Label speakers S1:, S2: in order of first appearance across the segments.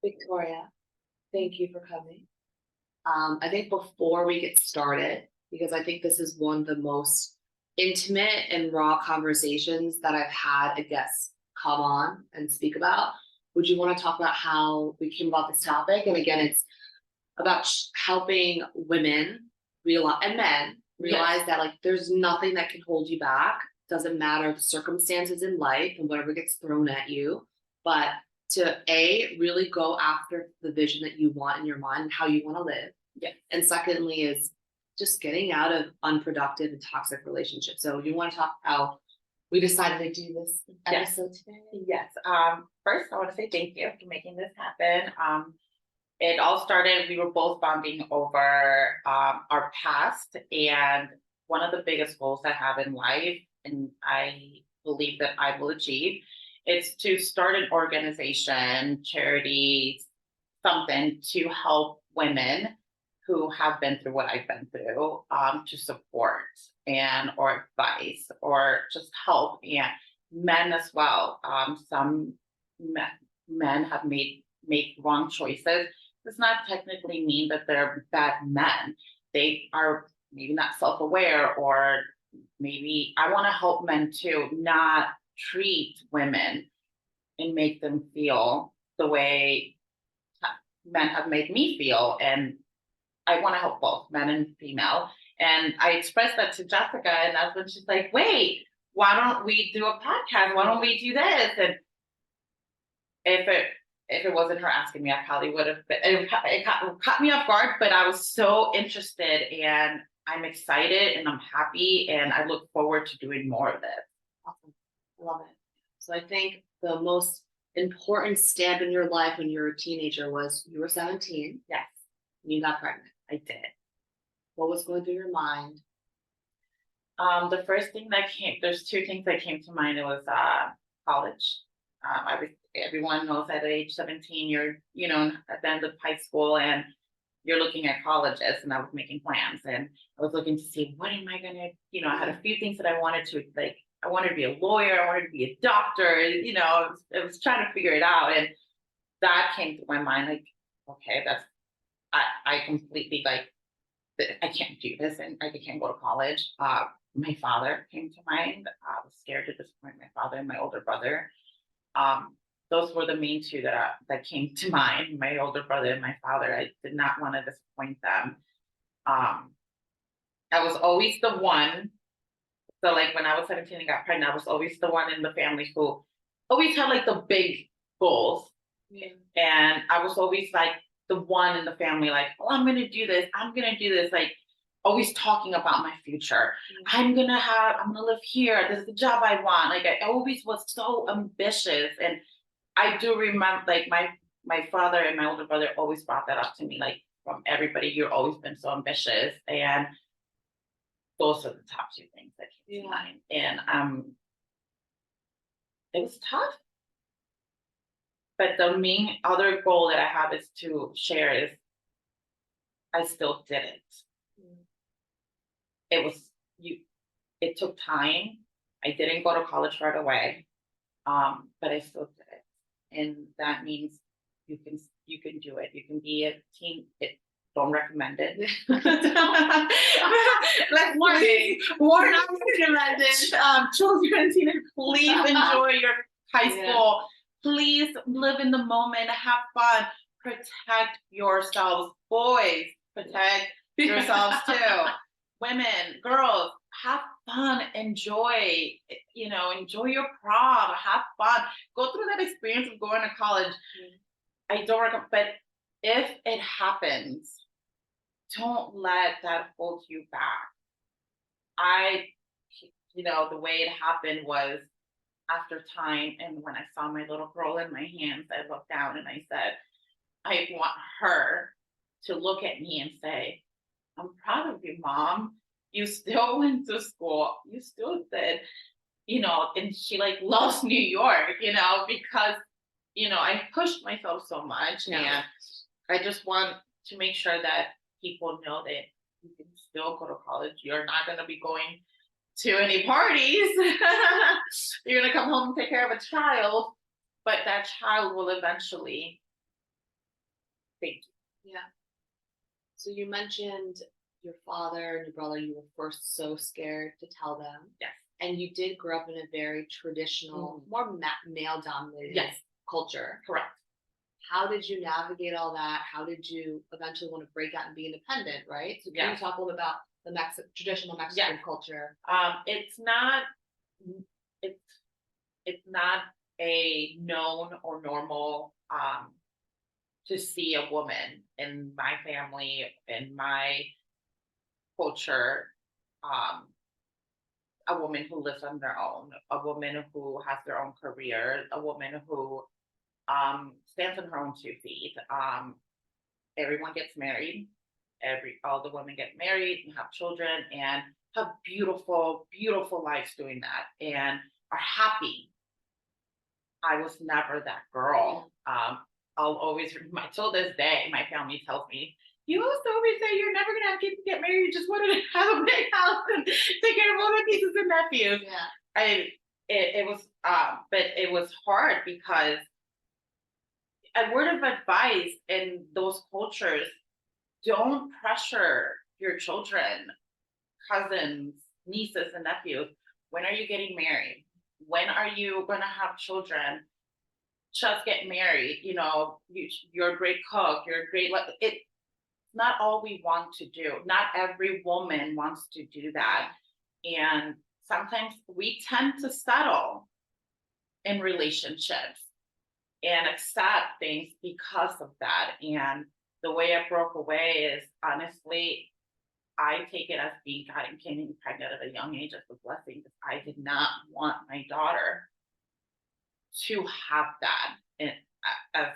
S1: Victoria, thank you for coming. I think before we get started, because I think this is one of the most intimate and raw conversations that I've had a guest come on and speak about, would you want to talk about how we came about this topic? And again, it's about helping women realize and men realize
S2: Yes.
S1: that like there's nothing that can hold you back. Doesn't matter the circumstances in life and whatever gets thrown at you, but to a really go after the vision that you want in your mind and how you want to live.
S2: Yes.
S1: And secondly is just getting out of unproductive and toxic relationships. So you want to talk how we decided to do this
S2: Yes.
S1: episode today?
S2: Yes. First, I want to say thank you for making this happen. It all started, we were both bonding over our past. And one of the biggest goals I have in life, and I believe that I will achieve, is to start an organization, charity, something to help women who have been through what I've been through, to support and or advice or just help, and men as well. Some men have made wrong choices. Does not technically mean that they're bad men. They are maybe not self-aware, or maybe I want to help men to not treat women and make them feel the way men have made me feel. And I want to help both men and female. And I expressed that to Jessica, and that's when she's like, wait, why don't we do a podcast? Why don't we do this? And if it wasn't her asking me, I probably would have been, it caught me off guard, but I was so interested, and I'm excited and I'm happy, and I look forward to doing more of this.
S1: Awesome. I love it. So I think the most important step in your life when you were a teenager was you were 17
S2: Yes,
S1: and you got pregnant.
S2: I did.
S1: What was going through your mind?
S2: The first thing that there's two things that came to mind. It was college. Everyone knows at age 17, you're, at the end of high school, and you're looking at colleges, and I was making plans, and I was looking to see what am I going to, I had a few things that I wanted to, like, I wanted to be a lawyer. I wanted to be a doctor, I was trying to figure it out. And that came to my mind, like, okay, I completely like, I can't do this, and I can't go to college. My father came to mind. I was scared to disappoint my father and my older brother. Um, those were the main two that came to mind. My older brother and my father. I did not want to disappoint them. Um, I was always the one. So, like, when I was 17 and got pregnant, I was always the one in the family who always had like the big goals.
S1: Yeah.
S2: And I was always like the one in the family, like, oh, I'm gonna do this, I'm gonna do this, like always talking about my future. I'm gonna live here. This is the job I want. Like, I always was so ambitious. And I do remember, like, my father and my older brother always brought that up to me, like, from everybody, you're always been so ambitious. And those are the top two things that came to mind. And it was tough. But the main other goal that I have is to share is I still did it. It was you. It took time. I didn't go to college right away, but I still did it, and that means you can do it. You can be a teen. Don't recommend it. Let's warn not recommended. Children and teenagers, please enjoy your high school. Please live in the moment. Have fun. Protect yourselves, boys. Protect yourselves too. Women, girls, have fun, enjoy your prom, have fun, go through that experience of going to college. I don't recommend, but if it happens, don't let that hold you back. The way it happened was after time, and when I saw my little girl in my hands, I looked down and I said, I want her to look at me and say, I'm proud of you, mom. You still went to school. You still did, and she like loves New York, because, I pushed myself so much.
S1: Yeah.
S2: And I just want to make sure that people know that you can still go to college. You're not going to be going to any parties. You're going to come home and take care of a child, but that child will eventually Thank you.
S1: Yeah. So you mentioned your father and your brother, you were first so scared to tell them.
S2: Yes.
S1: And you did grow up in a very traditional, more male dominated
S2: Yes.
S1: culture.
S2: Correct.
S1: How did you navigate all that? How did you eventually want to break out and be independent, right? So can you talk a little bit about the traditional Mexican culture?
S2: It's not it's not a known or normal to see a woman in my family, in my culture, um, a woman who lives on their own, a woman who has their own career, a woman who stands on her own 2 feet. Everyone gets married. All the women get married and have children and have beautiful, beautiful lives doing that and are happy. I was never that girl. I'll always, till this day, my family tells me, you used to always say you're never gonna have kids to get married. You just wanted to have a big house and take care of all the nieces and nephews.
S1: Yeah.
S2: It was, but it was hard because a word of advice in those cultures: don't pressure your children, cousins, nieces, and nephews. When are you getting married? When are you going to have children? Just get married. You're a great cook. You're a great. It's not all we want to do. Not every woman wants to do that. And sometimes we tend to settle in relationships and accept things because of that. And the way I broke away is, honestly, I take it as being God and getting pregnant at a young age as a blessing, because I did not want my daughter to have that as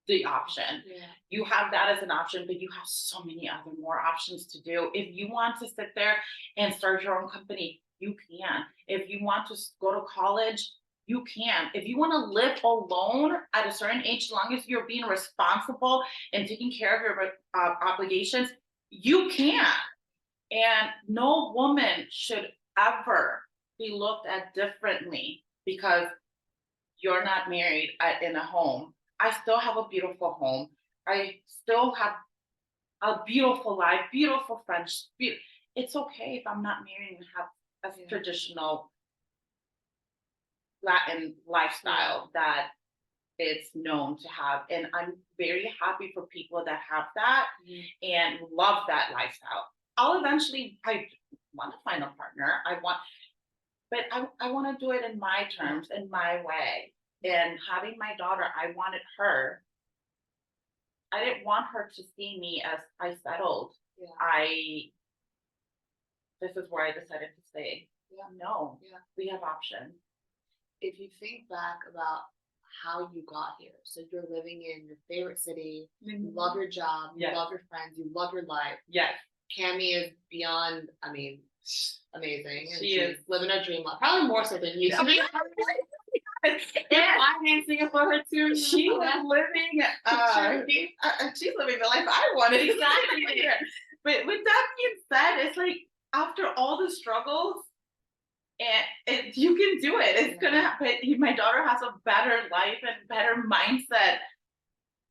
S2: the option.
S1: Yeah.
S2: You have that as an option, but you have so many other more options to do. If you want to sit there and start your own company, you can. If you want to go to college, you can. If you want to live alone at a certain age, as long as you're being responsible and taking care of your obligations, you can. And no woman should ever be looked at differently because you're not married in a home. I still have a beautiful home. I still have a beautiful life, beautiful friends. It's okay if I'm not married and have a traditional Latin lifestyle that it's known to have. And I'm very happy for people that have that and love that lifestyle. I want to find a partner. But I want to do it in my terms, in my way. And having my daughter, I wanted her. I didn't want her to see me as I settled. This is where I decided to stay. No, we have options.
S1: If you think back about how you got here, so you're living in your favorite city, you love your job, you love your friends, you love your life.
S2: Yes.
S1: Cami is beyond, amazing. And
S2: she is
S1: living her dream life, probably more so than you.
S2: Yeah.
S1: Financing it for her too.
S2: She was living, she's living the life I wanted.
S1: Exactly.
S2: But with that being said, it's like after all the struggles, and you can do it. It's gonna happen. My daughter has a better life and better mindset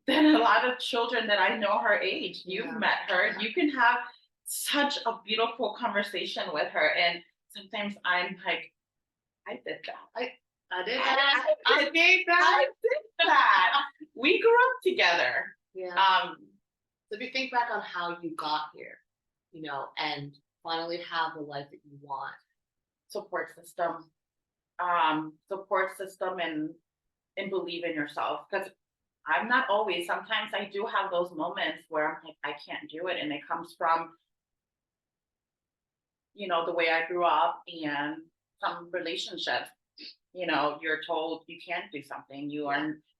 S2: than a lot of children that I know her age. You've met her. You can have such a beautiful conversation with her. And sometimes I'm like, I did that.
S1: I did that. I did that.
S2: I did that. We grew up together.
S1: So if you think back on how you got here, and finally have the life that you want.
S2: Support system and believe in yourself, because I'm not always, sometimes I do have those moments where I'm like, I can't do it. And it comes from, the way I grew up and some relationships. You're told you can't do something, you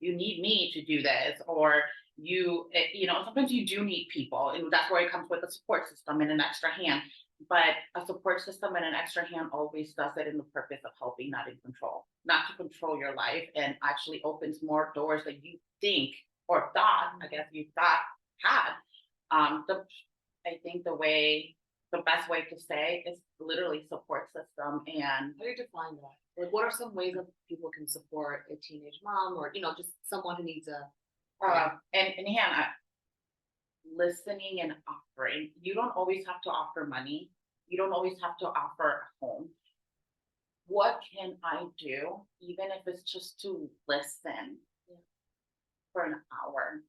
S2: need me to do this, or sometimes you do need people, and that's where it comes with a support system and an extra hand. But a support system and an extra hand always does it in the purpose of helping, not in control, not to control your life, and actually opens more doors that you think or thought, I guess you thought had. I think the best way to say is literally support system. And
S1: how do you define that? Like, what are some ways that people can support a teenage mom, or just someone who needs a
S2: and Hannah, listening and offering. You don't always have to offer money. You don't always have to offer a home. What can I do, even if it's just to listen for an hour,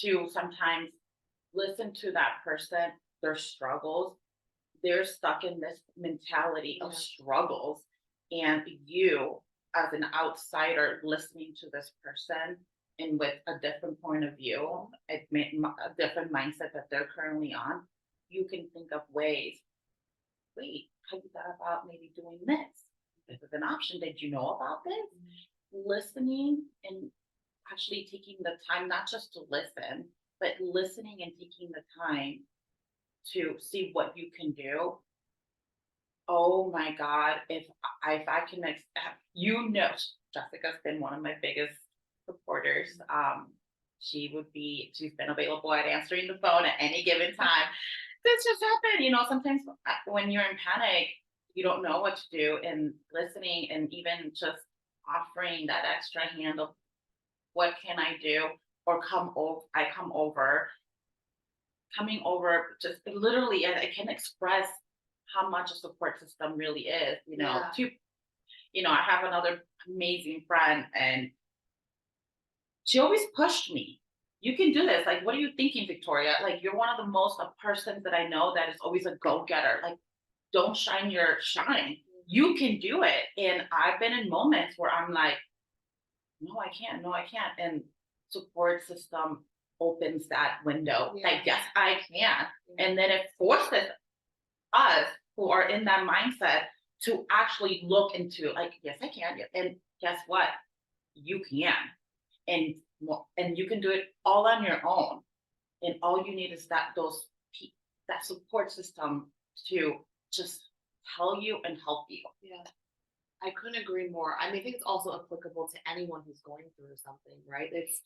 S2: to sometimes listen to that person, their struggles. They're stuck in this mentality of struggles, and you, as an outsider, listening to this person and with a different point of view, a different mindset that they're currently on, you can think of ways. Wait, have you thought about maybe doing this? This is an option. Did you know about this? Listening and actually taking the time, not just to listen, but listening and taking the time to see what you can do. Oh my God, if I can, Jessica's been one of my biggest supporters. She's been available at answering the phone at any given time. This just happened, sometimes when you're in panic, you don't know what to do, and listening and even just offering that extra hand of what can I do, or coming over, just literally, and I can express how much a support system really is, I have another amazing friend, and she always pushed me. You can do this. Like, what are you thinking, Victoria? Like, you're one of the most persons that I know that is always a go-getter. Like, don't shine your shine. You can do it. And I've been in moments where I'm like, no, I can't. No, I can't. And support system opens that window. Like, yes, I can. And then it forces us who are in that mindset to actually look into, like, yes, I can. And guess what? You can. And you can do it all on your own. And all you need is that support system to just tell you and help you.
S1: Yeah. I couldn't agree more. I mean, I think it's also applicable to anyone who's going through something, right? It's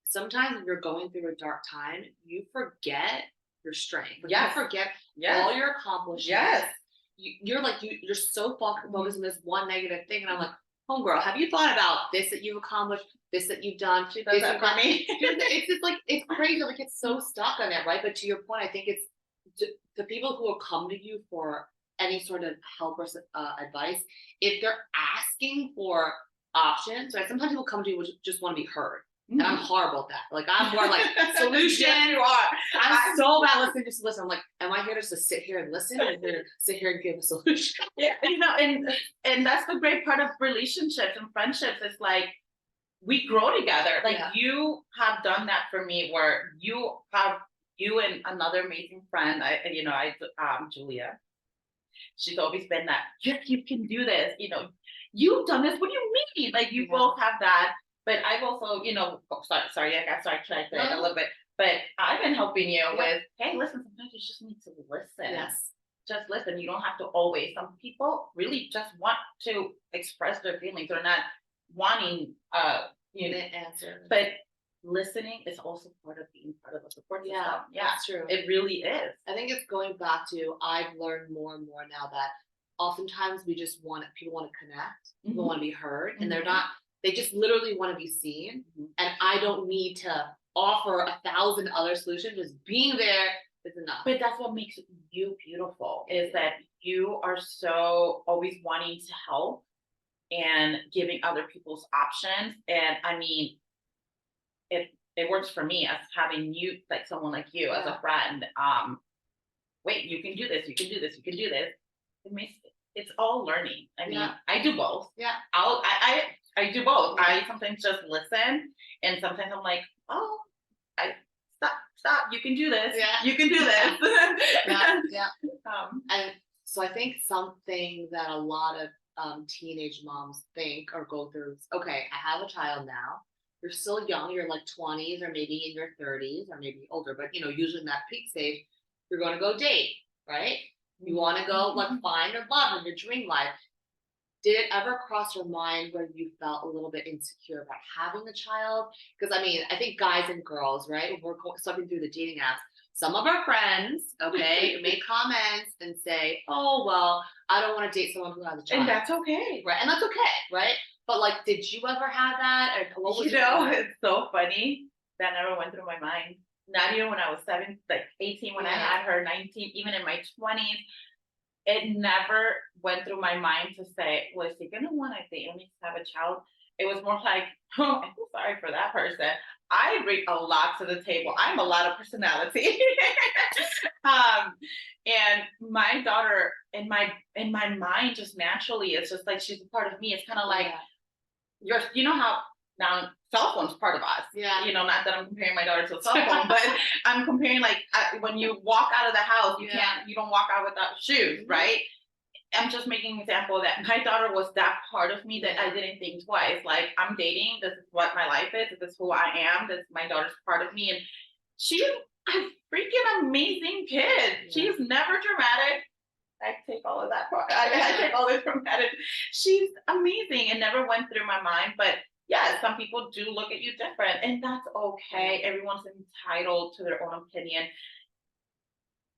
S1: sometimes if you're going through a dark time, you forget your strength. Like, you forget all your accomplishments.
S2: Yes.
S1: You're so focused on this one negative thing. And I'm like, homegirl, have you thought about this that you've accomplished, this that you've done?
S2: She does that for me.
S1: It's just like, it's crazy. Like, it's so stuck on it, right? But to your point, I think it's the people who will come to you for any sort of help or advice, if they're asking for options, right? Sometimes people come to you which just want to be heard. And I'm horrible at that. Like, I'm more like solution.
S2: Yes, you are.
S1: I'm so bad listening, just listen. I'm like, am I here just to sit here and listen, or to sit here and give a solution?
S2: Yeah, and that's the great part of relationships and friendships. It's like we grow together. Like, you have done that for me, where you and another amazing friend. Julia. She's always been that. You can do this. You've done this. What do you mean? Like, you both have that. But I've also, sorry, I got sidetracked a little bit. But I've been helping you with, hey, listen, sometimes you just need to listen.
S1: Yes.
S2: Just listen. You don't have to always. Some people really just want to express their feelings. They're not wanting
S1: an answer.
S2: But listening is also part of being part of a support system. Yeah,
S1: that's true.
S2: It really is.
S1: I think it's going back to, I've learned more and more now that oftentimes people want to connect, people want to be heard, and they just literally want to be seen. And I don't need to offer 1,000 other solutions. Just being there is enough.
S2: But that's what makes you beautiful, is that you are so always wanting to help and giving other people's options. And I mean, it works for me as having you, like someone like you as a friend. Wait, you can do this, you can do this, you can do this. It's all learning. I mean, I do both.
S1: Yeah.
S2: I do both. I sometimes just listen, and sometimes I'm like, oh, stop. You can do this.
S1: Yeah.
S2: You can do this.
S1: Yeah. And so I think something that a lot of teenage moms think or go through is, okay, I have a child now. You're still young. You're like 20s or maybe in your 30s or maybe older, but usually in that peak stage, you're going to go date, right? You want to go like find your love and your dream life. Did it ever cross your mind where you felt a little bit insecure about having a child? Because I mean, I think guys and girls, right? When we're stepping through the dating apps, some of our friends, okay, make comments and say, "Oh, well, I don't want to date someone who has a child,"
S2: and that's okay,
S1: right? And that's okay, right? But like, did you ever have that? Or what was
S2: it's so funny. That never went through my mind. not even when I was 18, when I
S1: Yeah.
S2: had her, 19, even in my 20s, it never went through my mind to say, well, is he gonna want to date me to have a child? It was more like, oh, I feel sorry for that person. I bring a lot to the table. I'm a lot of personality. um, and my daughter in my mind just naturally, it's just like she's a part of me. It's kind of like you know how now cell phone's part of us.
S1: Yeah.
S2: You know, not that I'm comparing my daughter to a cell phone, but I'm comparing like when you walk out of the house, you don't walk out without shoes, right? I'm just making an example that my daughter was that part of me that I didn't think twice. Like, I'm dating, this is what my life is, this is who I am, this is my daughter's part of me. And she's a freaking amazing kid. She's never dramatic. I take all of that part. I take all this dramatic. She's amazing. It never went through my mind. But yeah, some people do look at you different, and that's okay. Everyone's entitled to their own opinion.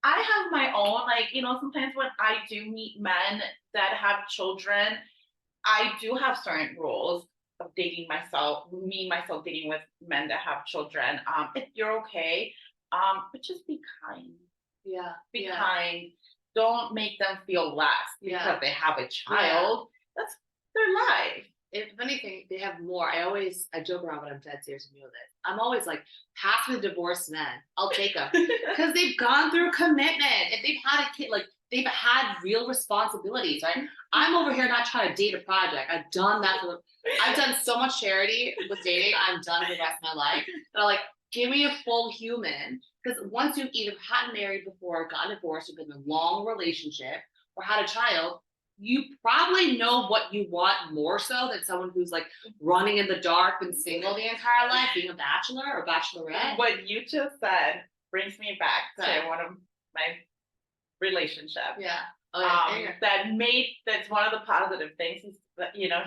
S2: I have my own, like, sometimes when I do meet men that have children, I do have certain rules of dating myself dating with men that have children. If you're okay, but just be kind.
S1: Yeah.
S2: Be kind. Don't make them feel less because they have a child. That's their life.
S1: If anything, they have more. I joke around, but I'm dead serious with you with it. I'm always like, pass me the divorced men. I'll take them because they've gone through commitment. If they've had a kid, like they've had real responsibilities, right? I'm over here not trying to date a project. I've done that I've done so much charity with dating. I'm done for the rest of my life. But I'm like, give me a full human. Because once you've either gotten married before, gotten divorced, you've been in a long relationship, or had a child, you probably know what you want more so than someone who's like running in the dark and single the entire life, being a bachelor or bachelorette.
S2: What you just said brings me back to one of my relationships.
S1: Yeah.
S2: That's one of the positive things.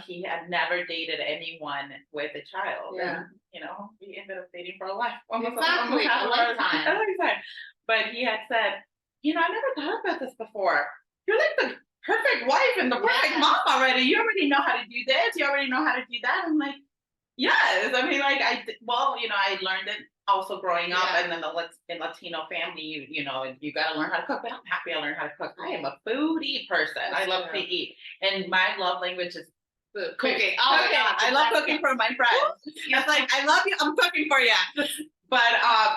S2: He had never dated anyone with a child.
S1: Yeah.
S2: And, we ended up dating for a life. Almost
S1: Exactly.
S2: a
S1: lifetime.
S2: But he had said, I never thought about this before. You're like the perfect wife and the perfect mom already. You already know how to do this. You already know how to do that. I'm like, yes. I mean, like I learned it also growing up, and then in Latino family, you got to learn how to cook. But I'm happy I learned how to cook. I am a foodie person. I love to eat, and my love language is food.
S1: Cooking. Oh my God,
S2: I love cooking for my friends. It's like, I love you. I'm cooking for you. But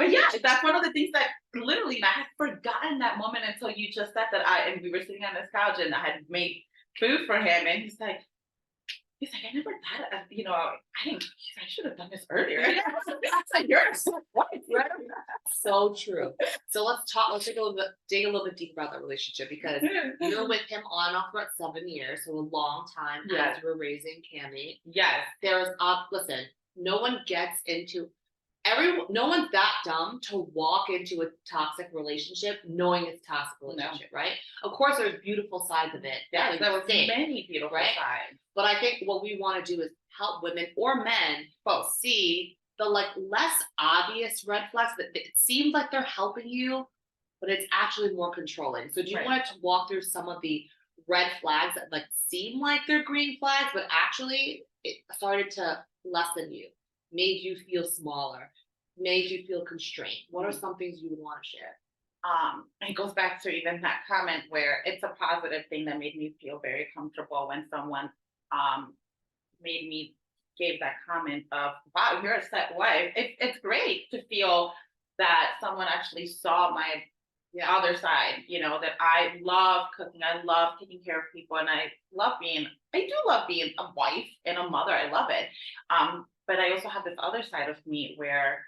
S2: yeah, that's one of the things that literally I had forgotten that moment until you just said that. And we were sitting on this couch and I had made food for him, and he's like, I never thought of, I should have done this earlier. I was like, you're so right.
S1: So true. So let's dig a little bit deeper about that relationship, because you're with him on and off for 7 years, so a long time as you were raising Cammie.
S2: Yes.
S1: Listen, no one one's that dumb to walk into a toxic relationship knowing it's a toxic relationship, right? Of course, there's beautiful sides of it.
S2: Yeah, there were many beautiful sides.
S1: But I think what we want to do is help women or men both see the less obvious red flags that it seems like they're helping you, but it's actually more controlling. So do you want to walk through some of the red flags that seem like they're green flags, but actually it started to lessen you, made you feel smaller, made you feel constrained? What are some things you would want to share?
S2: It goes back to even that comment where it's a positive thing that made me feel very comfortable when someone gave that comment of, wow, you're a set wife. It's great to feel that someone actually saw my other side, that I love cooking, I love taking care of people, and I do love being a wife and a mother. I love it. But I also have this other side of me where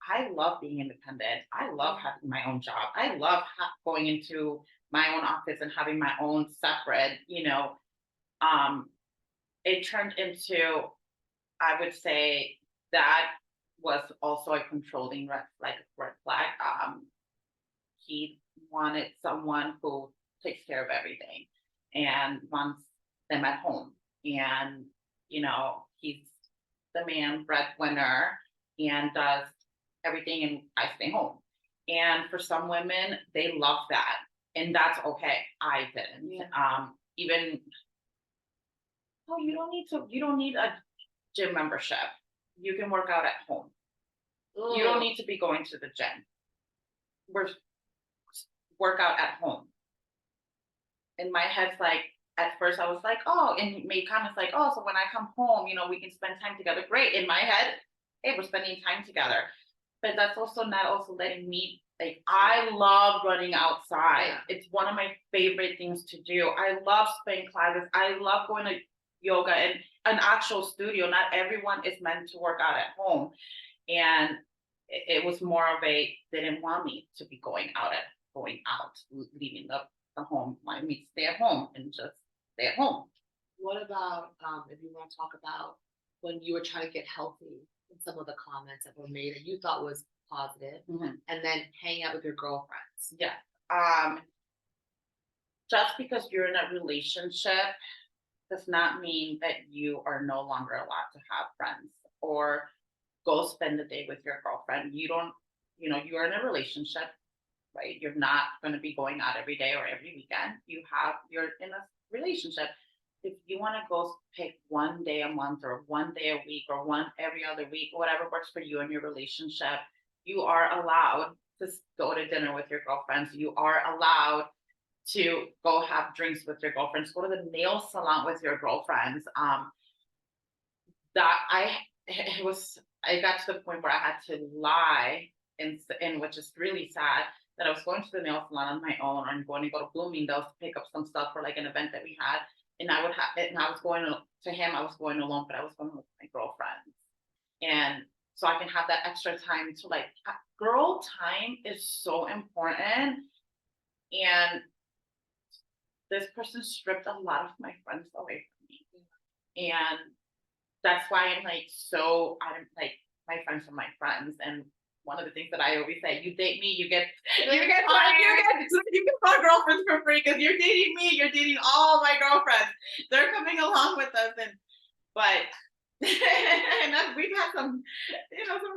S2: I love being independent. I love having my own job. I love going into my own office and having my own separate, it turned into, I would say that was also a controlling red flag. He wanted someone who takes care of everything and wants them at home. And, he's the man breadwinner and does everything, and I stay home. And for some women, they love that. And that's okay. I didn't. You don't need a gym membership. You can work out at home. You don't need to be going to the gym. We're work out at home. In my head's like, at first I was like, oh, and made comments like, oh, so when I come home, we can spend time together. Great. In my head, hey, we're spending time together. But that's also not also letting me, like, I love running outside.
S1: Yeah.
S2: It's one of my favorite things to do. I love spin classes. I love going to yoga and an actual studio. Not everyone is meant to work out at home. And it was more of they didn't want me to be going out, leaving the home. Wanted me to stay at home and just stay at home.
S1: What about if you want to talk about when you were trying to get healthy and some of the comments that were made that you thought was positive, and then hang out with your girlfriends?
S2: Yeah. Just because you're in a relationship does not mean that you are no longer allowed to have friends or go spend the day with your girlfriend. You don't, you're in a relationship, right? You're not going to be going out every day or every weekend. You're in a relationship. If you want to go pick one day a month or one day a week or one every other week, whatever works for you and your relationship, you are allowed to go to dinner with your girlfriends. You are allowed to go have drinks with your girlfriends, go to the nail salon with your girlfriends. I got to the point where I had to lie, and which is really sad, that I was going to the nail salon on my own, or I'm going to go to Bloomingdale's to pick up some stuff for like an event that we had, and I was going to him, I was going alone, but I was going with my girlfriends, and so I can have that extra time to like, girl time is so important, and this person stripped a lot of my friends away from me, and that's why I'm like, my friends are my friends. And one of the things that I always say, you date me, you get my girlfriends for free, because you're dating me, you're dating all my girlfriends. They're coming along with us, and we've had some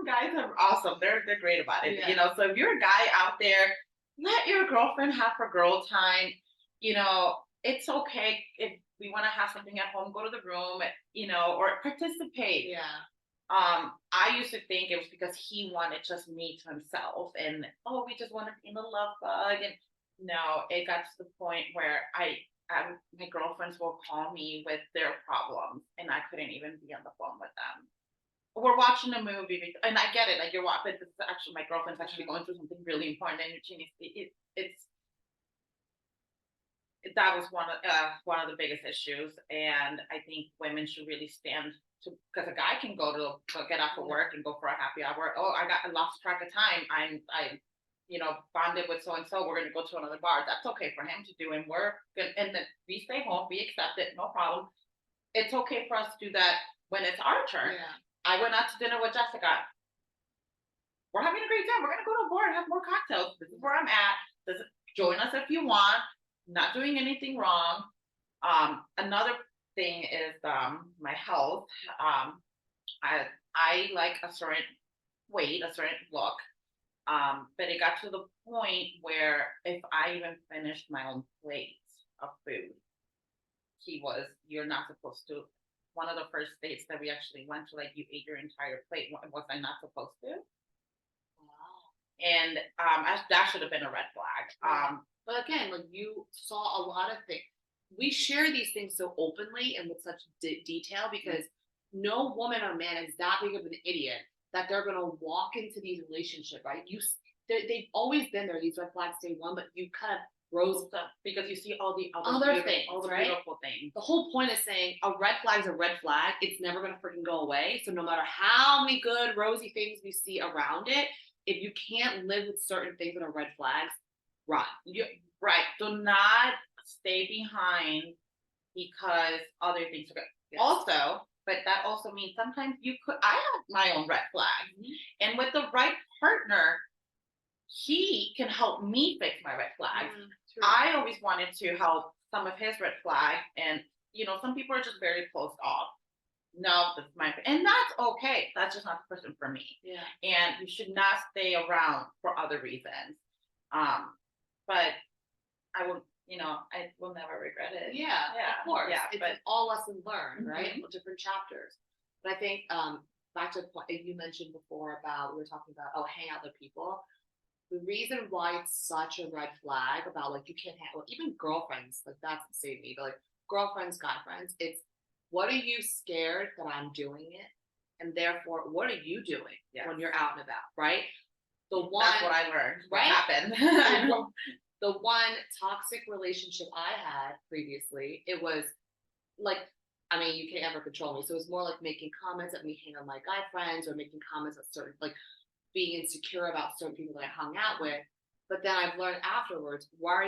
S2: guys are awesome. They're great about it.
S1: Yeah.
S2: So if you're a guy out there, let your girlfriend have her girl time. It's okay if we want to have something at home, go to the room, or participate.
S1: Yeah.
S2: I used to think it was because he wanted just me to himself, and we just want to be in the love bug. And no, it got to the point where my girlfriends will call me with their problems, and I couldn't even be on the phone with them. We're watching a movie, and I get it. Like, you're watching, but this is actually my girlfriend's actually going through something really important, and that was one of the biggest issues. And I think women should really stand to, because a guy can go to get off of work and go for a happy hour. Oh, I lost track of time. I bonded with so and so. We're going to go to another bar. That's okay for him to do, and and then we stay home. We accept it, no problem. It's okay for us to do that when it's our turn.
S1: Yeah.
S2: I went out to dinner with Jessica. We're having a great time. We're going to go to a bar and have more cocktails. This is where I'm at. Join us if you want. Not doing anything wrong. Another thing is my health. I like a certain weight, a certain look. But it got to the point where if I even finished my own plate of food, you're not supposed to. One of the first dates that we actually went to, like, you ate your entire plate. Was I not supposed to?
S1: Wow.
S2: And that should have been a red flag.
S1: But again, like, you saw a lot of things. We share these things so openly and with such detail because no woman or man is that big of an idiot that they're going to walk into these relationships, right? They've always been there, these red flags day one, but you kind of rose up
S2: because you see all the
S1: other things,
S2: all the
S1: right?
S2: beautiful things.
S1: The whole point is saying a red flag is a red flag. It's never going to freaking go away. So no matter how many good, rosy things we see around it, if you can't live with certain things that are red flags, run.
S2: Right. Do not stay behind because other things are good. Yes. Also, but that also means sometimes I have my own red flags. And with the right partner, he can help me fix my red flags. I always wanted to help some of his red flags, and some people are just very closed off. No, that's and that's okay. That's just not the person for me.
S1: Yeah.
S2: And you should not stay around for other reasons. But I will never regret it.
S1: Yeah, of course.
S2: Yeah,
S1: it's all lessons learned, right? Different chapters. But I think back to the point you mentioned before about, we were talking about, hang out with people. The reason why it's such a red flag about like you can't handle even girlfriends, like that's insane to me, but like girlfriends, guy friends, it's what are you scared that I'm doing it? And therefore, what are you doing when you're out and about, right? The one
S2: That's what I learned. What
S1: right?
S2: happened?
S1: The one toxic relationship I had previously, it was like, I mean, you can't ever control me. So it was more like making comments at me hang on my guy friends or making comments at certain, like being insecure about certain people that I hung out with. But then I've learned afterwards, what are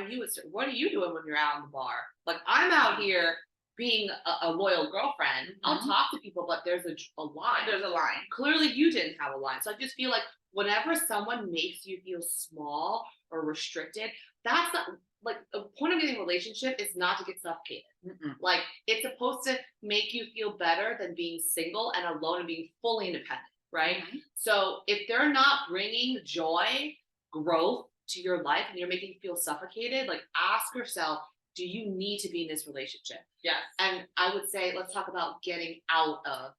S1: you doing when you're out in the bar? Like I'm out here being a loyal girlfriend. I'll talk to people, but there's a line.
S2: There's a line.
S1: Clearly you didn't have a line. So I just feel like whenever someone makes you feel small or restricted, that's not like the point of getting a relationship is not to get suffocated. Like it's supposed to make you feel better than being single and alone and being fully independent, right? So if they're not bringing joy, growth to your life and you're making you feel suffocated, like ask yourself, do you need to be in this relationship?
S2: Yes.
S1: And I would say, let's talk about getting out of.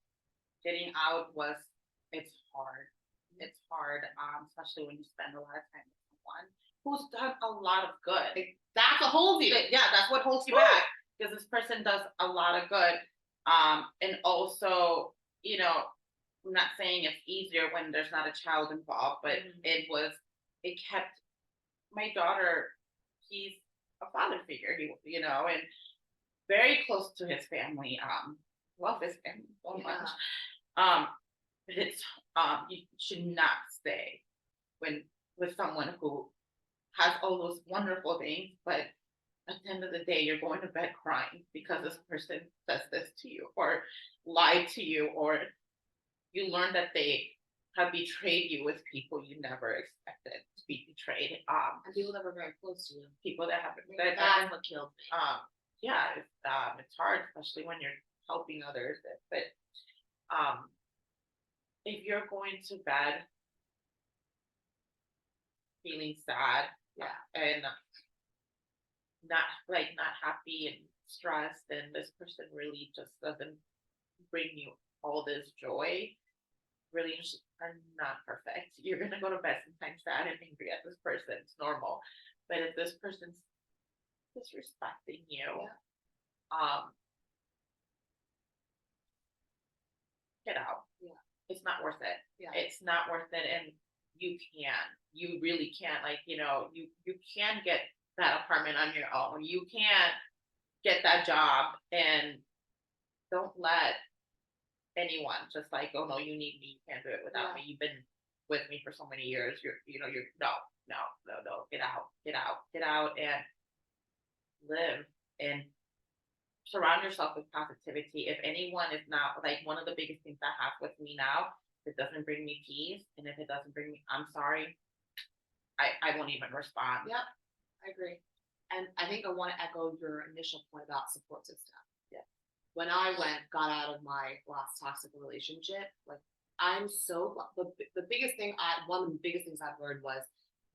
S2: Getting out it's hard. It's hard, especially when you spend a lot of time with someone who's done a lot of good.
S1: That's what holds you.
S2: Yeah, that's what holds you back, because this person does a lot of good. And also, I'm not saying it's easier when there's not a child involved, but it kept my daughter, he's a father figure, and very close to his family, love his family so much. It's you should not stay with someone who has all those wonderful things, but at the end of the day, you're going to bed crying because this person says this to you, or lied to you, or you learn that they have betrayed you with people you never expected to be betrayed.
S1: And people that were very close to you.
S2: People that have
S1: that's what killed me.
S2: Yeah, it's hard, especially when you're helping others. But if you're going to bed feeling sad, and not happy and stressed, and this person really just doesn't bring you all this joy, relationships are not perfect. You're gonna go to bed sometimes sad and angry at this person. It's normal. But if this person's disrespecting you, get out.
S1: Yeah.
S2: It's not worth it.
S1: Yeah.
S2: It's not worth it. And you really can. Like, you can get that apartment on your own. You can't get that job, and don't let anyone just like, oh no, you need me, you can't do it without me. You've been with me for so many years. You're no, get out and live and surround yourself with positivity. If anyone is not, like, one of the biggest things I have with me now, if it doesn't bring me peace, and if it doesn't bring me, I'm sorry, I won't even respond.
S1: Yep, I agree. And I think I want to echo your initial point about support system.
S2: Yeah.
S1: When I got out of my last toxic relationship, like I'm so the biggest thing one of the biggest things I've learned was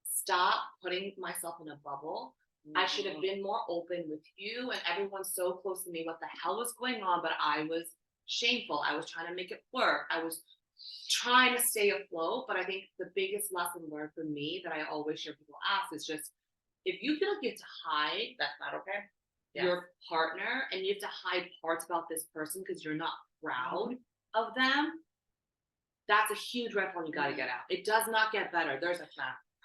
S1: stop putting myself in a bubble. I should have been more open with you and everyone so close to me. What the hell was going on? But I was shameful. I was trying to make it work. I was trying to stay afloat. But I think the biggest lesson learned for me that I always hear people ask is just, if you feel like you have to hide,
S2: that's not okay.
S1: Your partner, and you have to hide parts about this person because you're not proud of them, that's a huge red flag. You got to get out. It does not get better. There's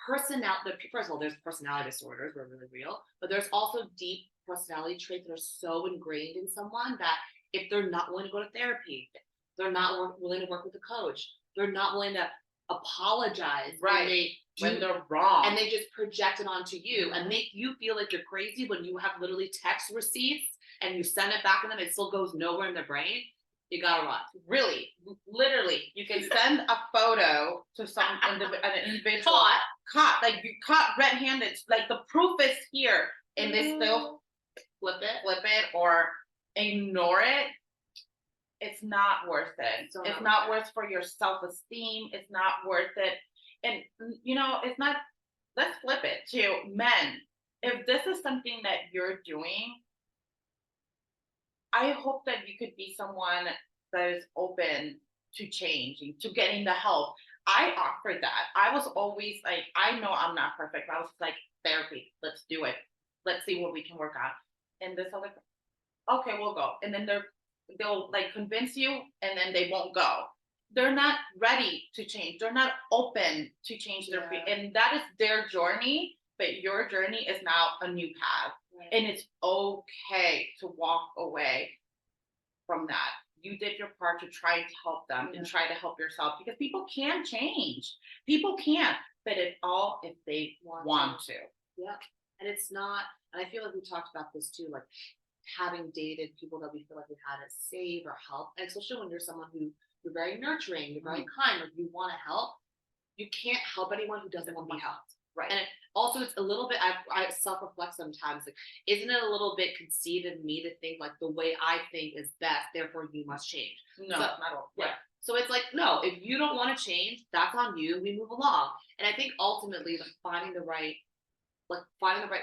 S1: personality. First of all, there's personality disorders, we're really real, but there's also deep personality traits that are so ingrained in someone that if they're not willing to go to therapy, they're not willing to work with a coach, they're not willing to apologize
S2: when they're wrong,
S1: and they just project it onto you and make you feel like you're crazy when you have literally text receipts and you send it back to them, it still goes nowhere in their brain. You gotta run.
S2: Really, literally, you can send a photo to an individual caught, like you caught red-handed, like the proof is here, and they still flip it or ignore it. It's not worth it. It's not worth for your self-esteem. It's not worth it. And it's not. Let's flip it to men. If this is something that you're doing, I hope that you could be someone that is open to changing, to getting the help. I offered that. I was always like, I know I'm not perfect, but I was like, therapy, let's do it. Let's see what we can work on. And this other, okay, we'll go. And then they'll like convince you and then they won't go. They're not ready to change. They're not open to change their and that is their journey, but your journey is now a new path.
S1: Right.
S2: And it's okay to walk away from that. You did your part to try to help them and try to help yourself, because people can change. People can't, but if they want to.
S1: Yeah. And it's not, and I feel like we talked about this too, like having dated people that we feel like we had to save or help, and especially when you're someone who you're very nurturing, you're very kind, like you want to help, you can't help anyone who doesn't want to be helped.
S2: Right.
S1: And also, it's a little bit, I self-reflect sometimes, like, isn't it a little bit conceited of me to think like the way I think is best, therefore you must change?
S2: No,
S1: So,
S2: not all.
S1: yeah. So it's like, no, if you don't want to change, that's on you. We move along. And I think ultimately, finding the right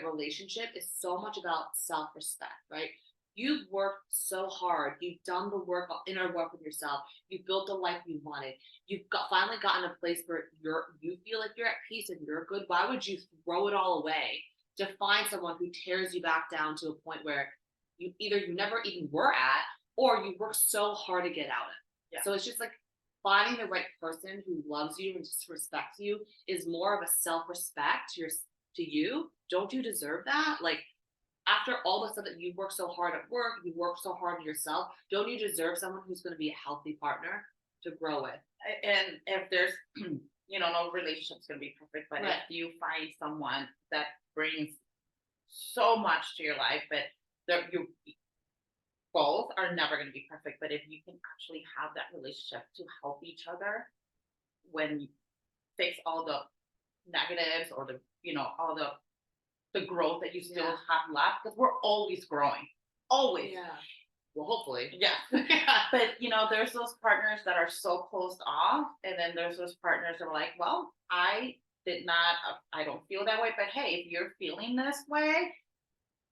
S1: relationship is so much about self-respect, right? You've worked so hard. You've done the inner work with yourself. You've built the life you wanted. You've finally gotten a place where you feel like you're at peace and you're good. Why would you throw it all away to find someone who tears you back down to a point where you never even were at, or you worked so hard to get out of?
S2: Yeah.
S1: So it's just like finding the right person who loves you and just respects you is more of a self-respect to you. Don't you deserve that? Like, after all the stuff that you work so hard at work, you work so hard on yourself, don't you deserve someone who's going to be a healthy partner to grow with?
S2: And if there's, no relationship's going to be perfect, but
S1: Right.
S2: if you find someone that brings so much to your life, but you both are never going to be perfect, but if you can actually have that relationship to help each other when you fix all the negatives or all the growth that you still have left, because we're always growing, always.
S1: Yeah. Well, hopefully.
S2: Yeah. But there's those partners that are so closed off, and then there's those partners that are like, well, I don't feel that way, but hey, if you're feeling this way,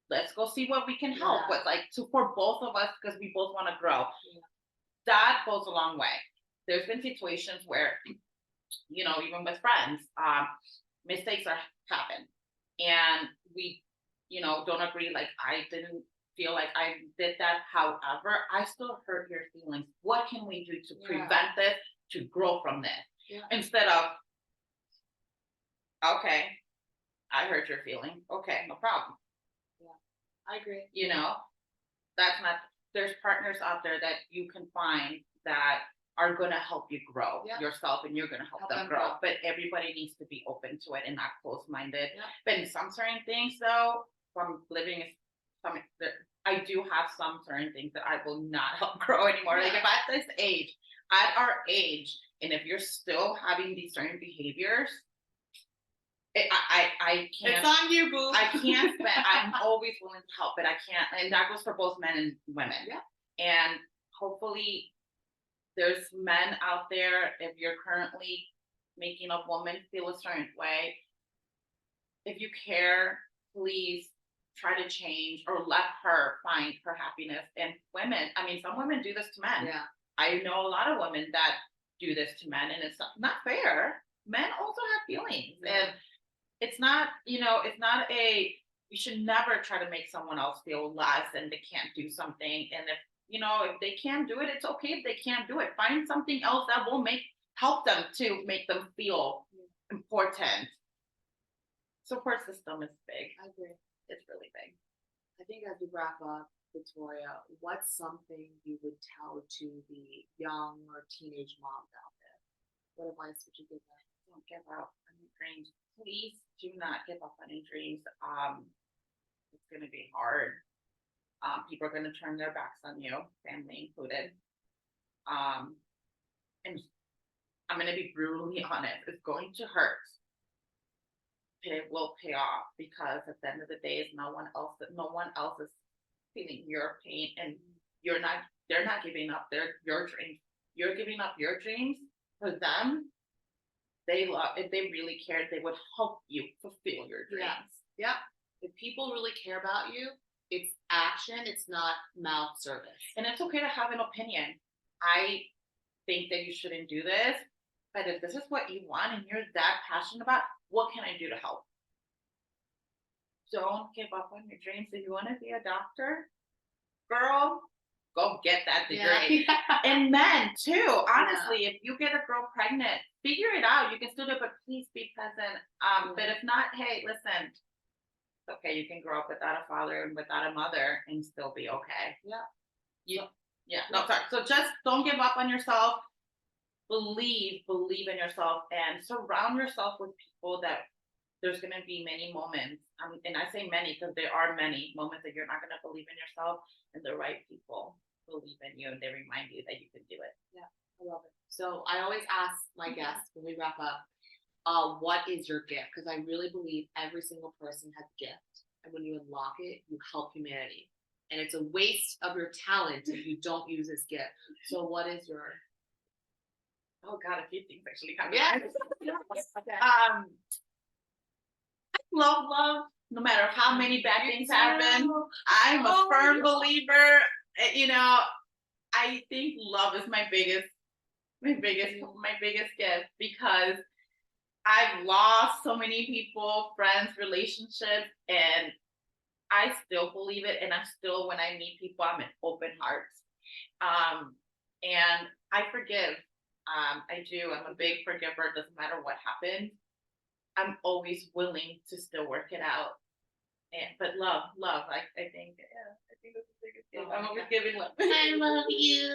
S2: let's go see what we can help with, like, for both of us, because we both want to grow.
S1: Yeah.
S2: That goes a long way. There's been situations where, even with friends, mistakes happen, and we, don't agree. Like, I didn't feel like I did that. However, I still hurt your feelings. What can we do to prevent this, to grow from this?
S1: Yeah.
S2: Instead of, okay, I hurt your feeling. Okay, no problem.
S1: Yeah, I agree.
S2: There's partners out there that you can find that are going to help you grow yourself, and you're going to help them grow. But everybody needs to be open to it and not close-minded. Yeah. But in some certain things, though, from living, I do have some certain things that I will not help grow anymore. Yeah. Like, if at our age, and if you're still having these certain behaviors, I can't.
S1: It's on you, boo.
S2: I can't spend. I'm always willing to help, but I can't. And that goes for both men and women.
S1: Yeah.
S2: And hopefully, there's men out there. If you're currently making a woman feel a certain way, if you care, please try to change or let her find her happiness. And women, some women do this to men.
S1: Yeah.
S2: I know a lot of women that do this to men, and it's not fair. Men also have feelings, and it's not, you should never try to make someone else feel less and they can't do something. And if they can't do it, it's okay if they can't do it. Find something else that will help them to make them feel important. Support system is big.
S1: I agree.
S2: It's really big.
S1: I think as we wrap up, Victoria, what's something you would tell to the young or teenage moms out there? What advice would you give them?
S2: Don't give up on your dreams. Please do not give up on your dreams. It's going to be hard. People are going to turn their backs on you, family included. And I'm going to be brutally honest. It's going to hurt. It will pay off, because at the end of the day, no one else is feeling your pain, and they're not giving up your dreams. You're giving up your dreams for them. If they really cared, they would help you fulfill your dreams.
S1: Yeah. If people really care about you, it's action. It's not mouth service.
S2: And it's okay to have an opinion. think that you shouldn't do this. But if this is what you want and you're that passionate about, what can I do to help? Don't give up on your dreams. If you want to be a doctor, girl, go get that degree.
S1: Yeah.
S2: And men too. Honestly, if you get a girl pregnant, figure it out. You can still do it, but please be present. But if not, hey, listen, it's okay. You can grow up without a father and without a mother and still be okay.
S1: Yeah.
S2: You, yeah. No, sorry. So just don't give up on yourself. Believe in yourself, and surround yourself with people that there's going to be many moments. And I say many because there are many moments that you're not going to believe in yourself, and the right people believe in you and they remind you that you can do it.
S1: Yeah, I love it. So I always ask my guests when we wrap up, what is your gift? Because I really believe every single person has a gift. And when you unlock it, you help humanity. And it's a waste of your talent if you don't use this gift. So what is your
S2: Oh God, a few things actually come.
S1: Yeah.
S2: Love, no matter how many bad things happen. I'm a firm believer. You know, I think love is my biggest gift, because I've lost so many people, friends, relationships, and I still believe it. And I still, when I meet people, I'm an open heart. And I forgive. I do. I'm a big forgiver. Doesn't matter what happens. I'm always willing to still work it out. And but love. I think, yeah, I think that's the biggest gift. I'm always giving love.
S1: I love you.